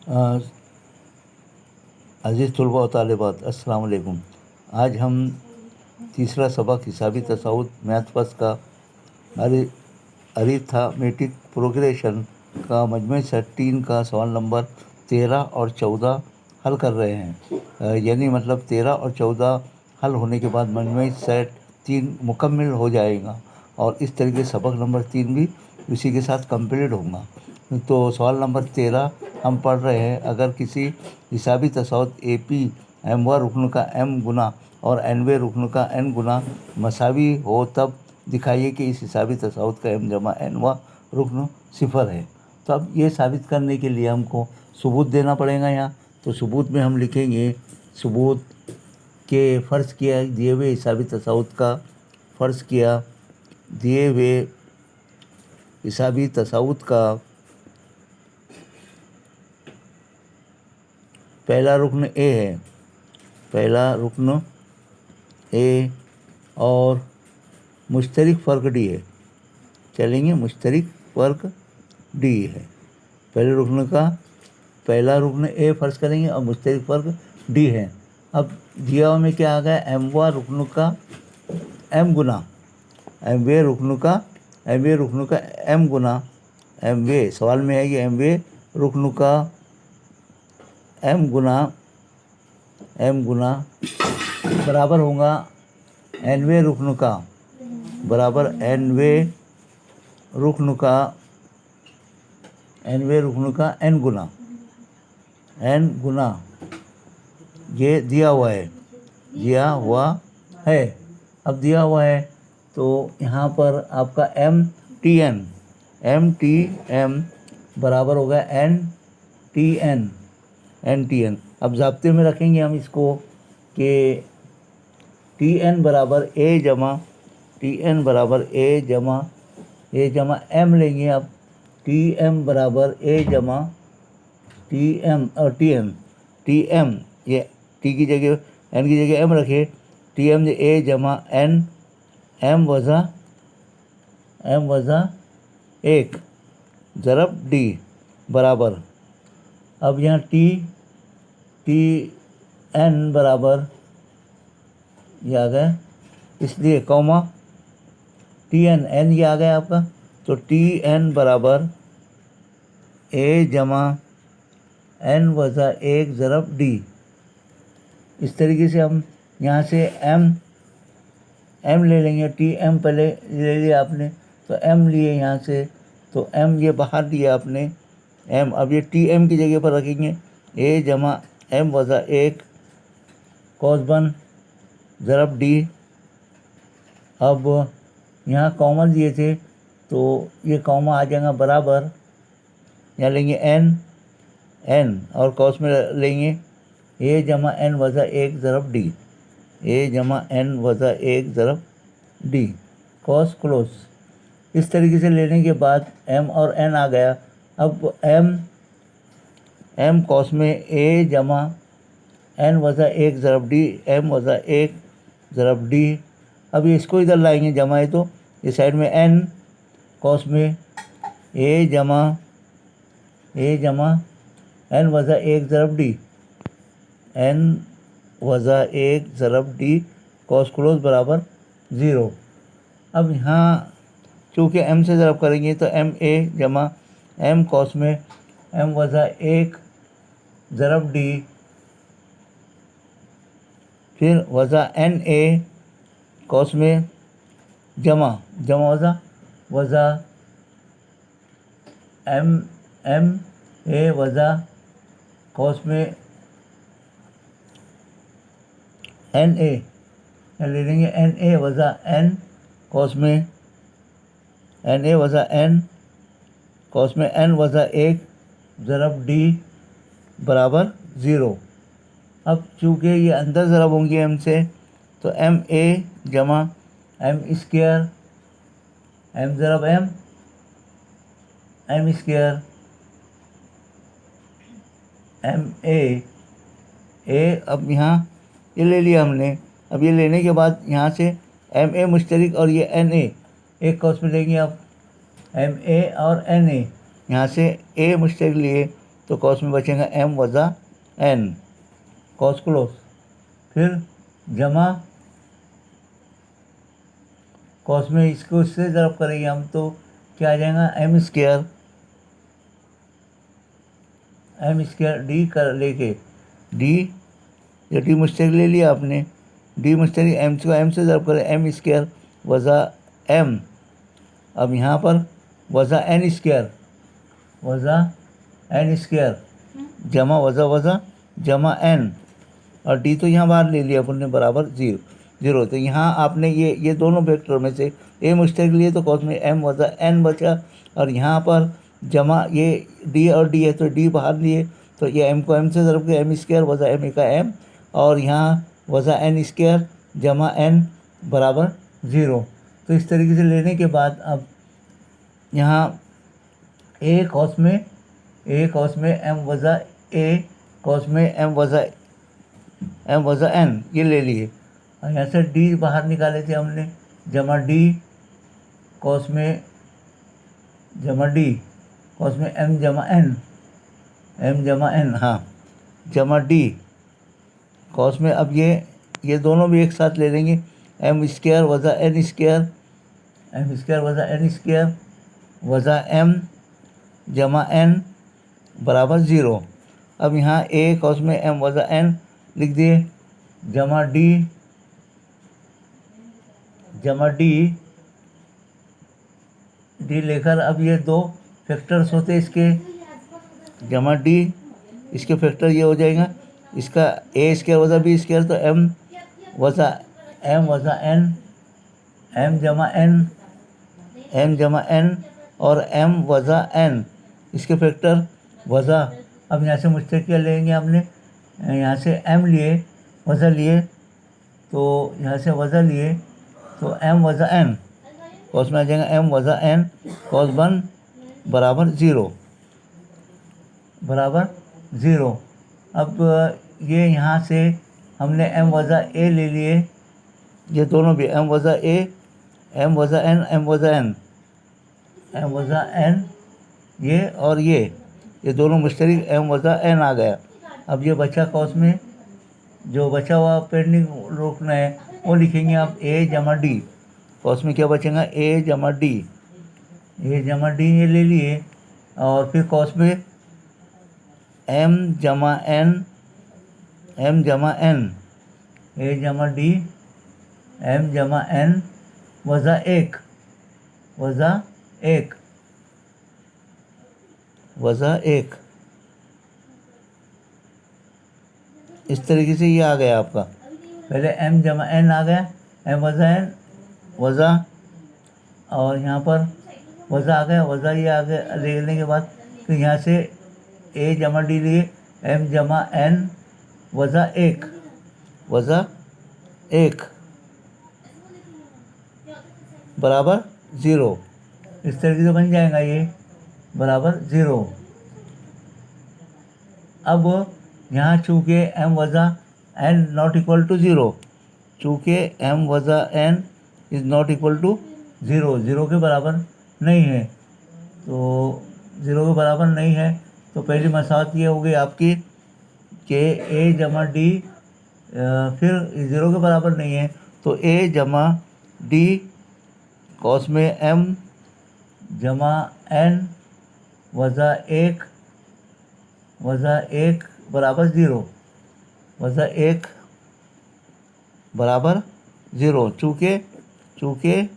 अ, अज़ीज़ तलबा व तालिबात, अस्सलाम वालेकुम। आज हम तीसरा सबक हिसाबी तसाउत मैथ फर्स्ट का अरि अरिथमेटिक प्रोग्रेशन का मजमूई सेट 3 का सवाल नंबर 13 और 14 हल कर रहे हैं। यानी मतलब 13 और 14 हल होने के बाद मजमूई सेट 3 मुकम्मल हो जाएगा और इस तरीके सबक नंबर 3 भी इसी के साथ कंप्लीट होगा। तो सवाल नंबर 13 हम पढ़ रहे हैं। अगर किसी हिसाबी तसाउत ए पी एमवा रुकन का एम गुना और एनवे रुकन का एन गुना मसावी हो तब दिखाइए कि इस हिसाबी तसाउत का एम जमा एनवा रुकन सिफर है। तो अब ये साबित करने के लिए हमको सबूत देना पड़ेगा यहाँ। तो सबूत में हम लिखेंगे सबूत के फ़र्ज़ किया दिए हुए हिसाबी तसाउत का फ़र्ज़ किया दिए हुए हिसाबी तसाउत का पहला रुकन ए है, पहला रुकन ए और मुश्तरिक फ़र्क डी है। चलेंगे, मुश्तरिक फ़र्क डी है। पहले रुकन का पहला रुकन ए फ़र्ज़ करेंगे और मुश्तरिक फ़र्क डी है। अब दिया हुआ में क्या आ गया, एमवा रुकन का एम गुना एम वे रुकन का एम गुना एम वे, सवाल में है कि एम वे रुकन का एम गुना बराबर होगा एनवे रुकन का, बराबर एनवे रुकन का एन गुना ये दिया हुआ है। अब दिया हुआ है तो यहाँ पर आपका एम टी एम बराबर होगा एन टी एन। अब ज़ाब्ते में रखेंगे हम इसको कि टी एन बराबर ए जमा एम लेंगे। अब टी एम बराबर ए जमा टी एम और टी एम ये टी की जगह एन की जगह एम रखे। टी एम ए जमा एन एम वज़ा 1 ज़रब डी बराबर। अब यहाँ टी एन बराबर ये आ गया, इसलिए कॉमा टी एन ये आ गया आपका। तो टी एन बराबर ए जमा एन वज़ा 1 ज़रब डी। इस तरीके से हम यहाँ से एम ले लेंगे। टी एम पहले ले लिया आपने तो एम लिए यहाँ से, तो एम ये बाहर लिया आपने एम। अब ये टी एम की जगह पर रखेंगे ए जमा एम वज़ा 1 कॉस 1 ज़रब डी। अब यहाँ कॉमन दिए थे तो ये कॉमा आ जाएगा बराबर, यहाँ लेंगे एन और कॉस में लेंगे ए जमा एन वज़ा 1 ज़रब डी, ए जमा एन वज़ा 1 ज़रब डी कॉस क्लोज। इस तरीके से लेने के बाद एम और एन आ गया। अब एम कॉस में ए जमा एन वज़ा 1 ज़रब डी, एम वज़ा 1 ज़रब डी। अब इसको इधर लाएंगे जमा है तो इस साइड में एन कॉस में ए जमा एन वज़ा 1 ज़रब डी, एन वज़ा 1 ज़रब डी कॉस क्लोज बराबर 0। अब यहाँ चूँकि एम से ज़रब करेंगे तो एम ए जमा एम कॉस में एम वज़ा 1 ज़रब डी, फिर वज़ा एन ए कॉस में जमा वज़ा एम ए वज़ा कॉस में एन ए ले लेंगे। एन ए वज़ा एन कॉस में एन ए वज़ा एन कॉस में एन वज़ा 1 ज़रब डी बराबर 0। अब चूँकि ये अंदर ज़रब होंगे एम से तो एम ए जमा एम स्क्वायर एम ज़रब एम स्क्वायर एम ए। अब यहाँ ये ले लिया हमने। अब ये लेने के बाद यहाँ से एम ए मुश्तरिक और ये एन ए एक कॉस में लेंगे। अब एम ए और एन ए यहाँ से ए मुश्तरिक लिए तो कॉस में बचेगा एम वज़ा एन, कॉस क्लोज। फिर जमा कॉस में इसको इससे ज़रब करेंगे हम तो क्या आ जाएगा एम स्क्वायर डी कर लेके डी, या डी मुश्तक ले लिया आपने, डी मुश्तक एम को एम से ज़रब करें एम स्क्वायर वज़ा एम। अब यहाँ पर वज़ा एन स्क्वायर जमा वज़ा जमा एन, और डी तो यहाँ बाहर ले लिया अपन बराबर ज़ीरो। तो यहाँ आपने ये दोनों वेक्टर में से ए मुश्तक लिए तो कॉस में एम वज़ा एन बचा, और यहाँ पर जमा ये डी और डी है तो डी बाहर लिए तो ये एम को एम से ज़रब के एम स्क्वायर वज़ा एम का एम, और यहाँ वज़ा एन स्क्वायर जमा एन बराबर ज़ीरो। तो इस तरीके से लेने के बाद अब यहाँ ए कॉस में एम वज़ा ए कॉस में एम वज़ा एन ये ले लिए, और यहाँ से डी बाहर निकाले थे हमने, जमा डी कॉस में एम जमा एन हाँ, जमा डी कॉस में। अब ये दोनों भी एक साथ ले लेंगे, एम स्क्वायर वज़ा एन स्क्वायर वज़ा एम जमा एन बराबर ज़ीरो। अब यहाँ ए कॉस में एम वज़ा एन लिख दिए, जमा डी लेकर अब ये दो फैक्टर्स होते इसके, जमा डी इसके फैक्टर ये हो जाएगा, इसका ए स्क्वायर वज़ा बी स्क्वायर तो एम वज़ा एन एम जमा एन और एम वज़ा एन इसके फैक्टर वज़ा। अब यहाँ से मुश्तक क्या लेंगे हमने, यहाँ से एम लिए वज़ा लिए तो यहाँ से वज़ा लिए तो एम वज़ा एन, कॉस में आ जाएगा एम वज़ा एन कॉस 1 बराबर ज़ीरो। अब ये यहाँ से हमने एम वज़ा ए ले लिए, ये दोनों भी एम वज़ा ए एम वज़ा एन ये और ये दोनों मुश्तरक एम वज़ा एन आ गया। अब ये बचा कॉस में जो बचा हुआ पेंडिंग रोकना है वो लिखेंगे आप ए जमा डी, कॉस में क्या बचेगा ए जमा डी ये ले लिए, और फिर कॉस में एम जमा एन ए जमा डी एम जमा एन वज़ा एक। इस तरीके से ये आ गया आपका, पहले एम जमा एन आ गया, एम वज़ा एन वज़ा, और यहाँ पर वज़ा आ गया, वज़ा ये आ गया लेने के बाद फिर यहाँ से ए जमा डी लिए एम जमा एन वज़ा एक बराबर ज़ीरो। इस तरीके से बन जाएगा ये बराबर ज़ीरो। अब यहाँ चूँकि एम वज़ा N not equal to zero, चूँकि एम वज़ा N is not equal to zero के बराबर नहीं है, तो ज़ीरो के बराबर नहीं है तो पहली मसावत ये हो गई आपकी कि ए जमा डी फिर ज़ीरो के बराबर नहीं है तो ए जमा डी कॉस में एम जमा एन वज़ा एक बराबर ज़ीरो, चूँकि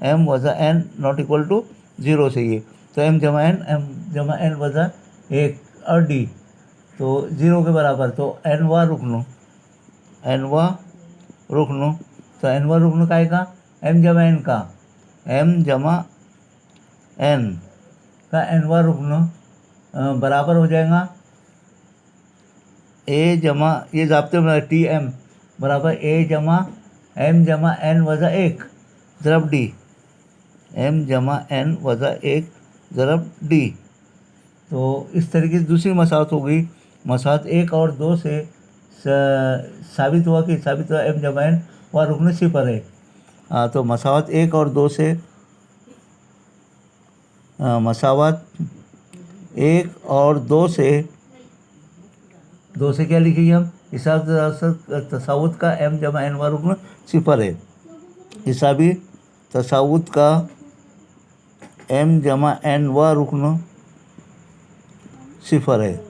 एम वज़ा N not equal to zero चाहिए, तो एम जमा एन वज़ा एक और डी तो ज़ीरो के बराबर, तो एनवा रुकनू तो एनवा रुकनू का आएगा एम जमा एन का एनवा रुकनू बराबर हो जाएगा ए जमा ये ज़ाब्ते में टी एम बराबर ए जमा एम जमा एन वज़ा एक ज़रब डी, एम जमा एन वज़ा एक ज़रब डी। तो इस तरीके से दूसरी मसावत हो गई। मसावत 1 और 2 से साबित हुआ एम जमा एन वह रुकन सिफर है। तो मसावत 1 और 2 से मसावत 1 और 2 से 2 से क्या लिखेंगे हम, हिसाब तसाउत का m जमा n वाला रुकन 0 है। हिसाबी तसाउत का m जमा n व रुकन 0 है,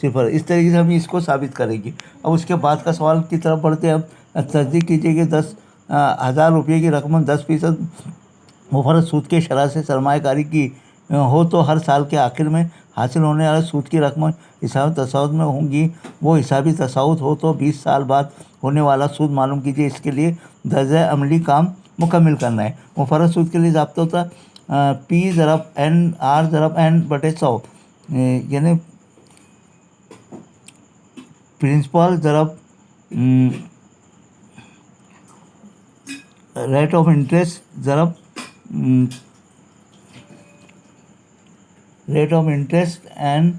0। इस तरीके से हम इसको साबित करेंगे। अब उसके बाद का सवाल की तरफ बढ़ते हैं हम। तस्दीक कीजिए कि 10,000 रुपये की रकम 10% मुफर्रत सूद के शरह से सरमायाकारी की हो तो हर साल के आखिर में हासिल होने वाले सूद की रकम हिसाबी तसाउत में होंगी। वो हिसाबी तसाउत हो तो 20 साल बाद होने वाला सूद मालूम कीजिए। इसके लिए दर्जा अमली काम मुकम्मल करना है। मुफर्रत सूद के लिए ज़ाब्ता होता P ज़रब N R ज़रब N बटे 100, यानी प्रिंसिपल ज़रब रेट ऑफ इंटरेस्ट ज़रब रेट ऑफ इंटरेस्ट एंड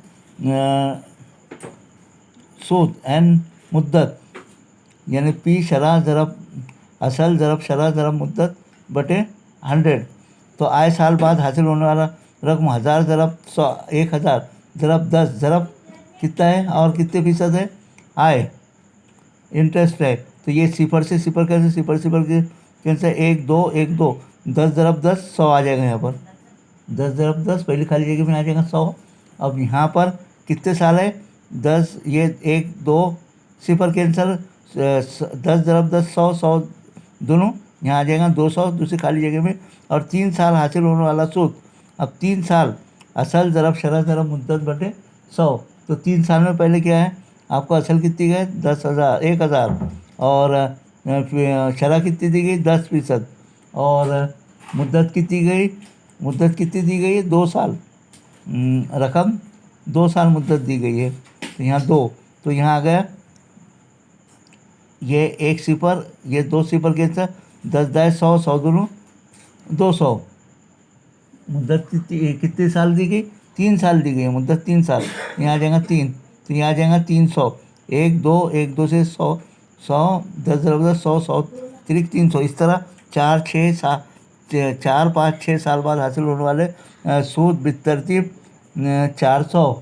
सूद एंड मुद्दत, यानी P शरह ज़रब असल ज़रब शरह ज़रब मुद्दत बटे 100। तो आए साल बाद हासिल होने वाला रकम 1000 ज़रब 100 1000 ज़रब 10 ज़रब कितना है और कितने फीसद है, आए इंटरेस्ट है। तो ये 0 से 0 कैसे, 0 के कैसे 1 2 1 2 10 ज़रब 10 100 आ जाएगा। यहाँ पर 10 ज़रब 10 पहली खाली जगह में आ जाएगा 100। अब यहाँ पर कितने साल है, 10, ये 1 2 0 कैंसर 10 ज़रब 10 100 100 दोनों यहाँ आ जाएगा 200 दूसरी खाली जगह में। और 3 साल हासिल होने वाला सूद। अब 3 साल असल ज़रब शरह ज़रब मुद्दत बटे 100। तो 3 साल में पहले क्या है आपको असल कितनी गई 10,000 1000 और शरह कितनी दी गई 10%, और मुद्दत कितनी गई, मुद्दत कितनी दी गई है 2 साल, रकम 2 साल मुद्दत दी गई है। तो यहाँ 2, तो यहाँ आ गया ये 1 0 ये 2 0 कैसे 10 10 100 100 दोनों 200। मुद्दत कितने साल दी गई, 3 साल दी गई है मुद्दत 3 साल। यहाँ आ जाएगा 3, तो यहाँ आ जाएगा 300 1 2 1 2 से 100 100 10 ज़रब 10 100 100 तिरिक 300। इस तरह 4 6 7 4 5 6 साल बाद हासिल होने वाले सूद बितरतीब 400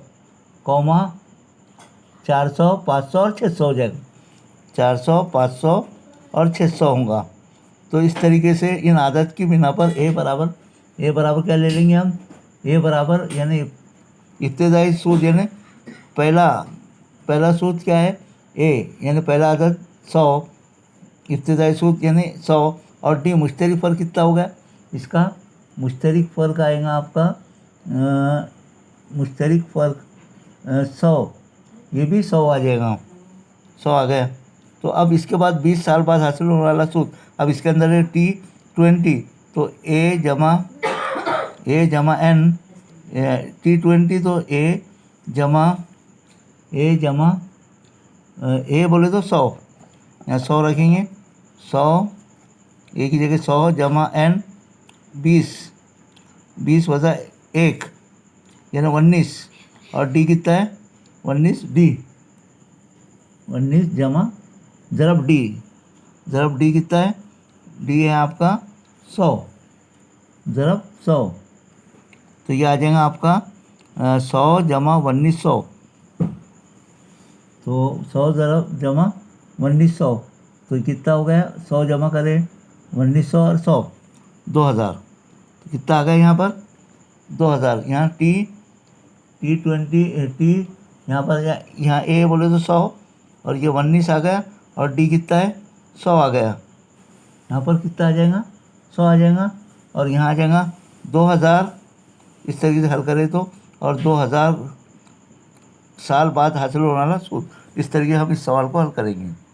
400 500 और 600 हो जाएगा, 400 500 और 600 होगा। तो इस तरीके से इन आदत की बिना पर ए बराबर क्या ले लेंगे हम, ए बराबर यानी इब्तिदाई सूद, यानी पहला सूद क्या है ए, यानी पहला आदत 100, इब्तिदाई सूद यानी 100, और डी मुश्तरक फ़र्क कितना होगा, इसका मुश्तरक फ़र्क आएगा आपका मुश्तरक फ़र्क 100, ये भी 100 आ जाएगा, 100 आ गया। तो अब इसके बाद 20 साल बाद हासिल होने वाला सूद। अब इसके अंदर है T20, तो ए जमा N, T20 तो ए बोले तो 100, यहाँ 100 रखेंगे, 100 ए की जगह 100 जमा N 20 वज़ा 1 यानी 19, और डी कितना है 19 जमा ज़रब डी कितना है, डी है आपका 100 ज़रब 100, तो ये आ जाएगा आपका 100 जमा 1900, तो 100 ज़रब जमा 1900, तो कितना हो गया 100 जमा करें 1900 और 100 2000, तो कितना आ गया यहाँ पर 2000। यहाँ T20 यहाँ पर यहाँ ए बोले तो 100 और ये 19 आ गया, और डी कितना है 100 आ गया, यहाँ पर कितना आ जाएगा 100 आ जाएगा, और यहाँ आ जाएगा 2000। इस तरीके से हल करें तो, और 2000 साल बाद हासिल होने वाला सूद। इस तरीके हम इस सवाल को हल करेंगे।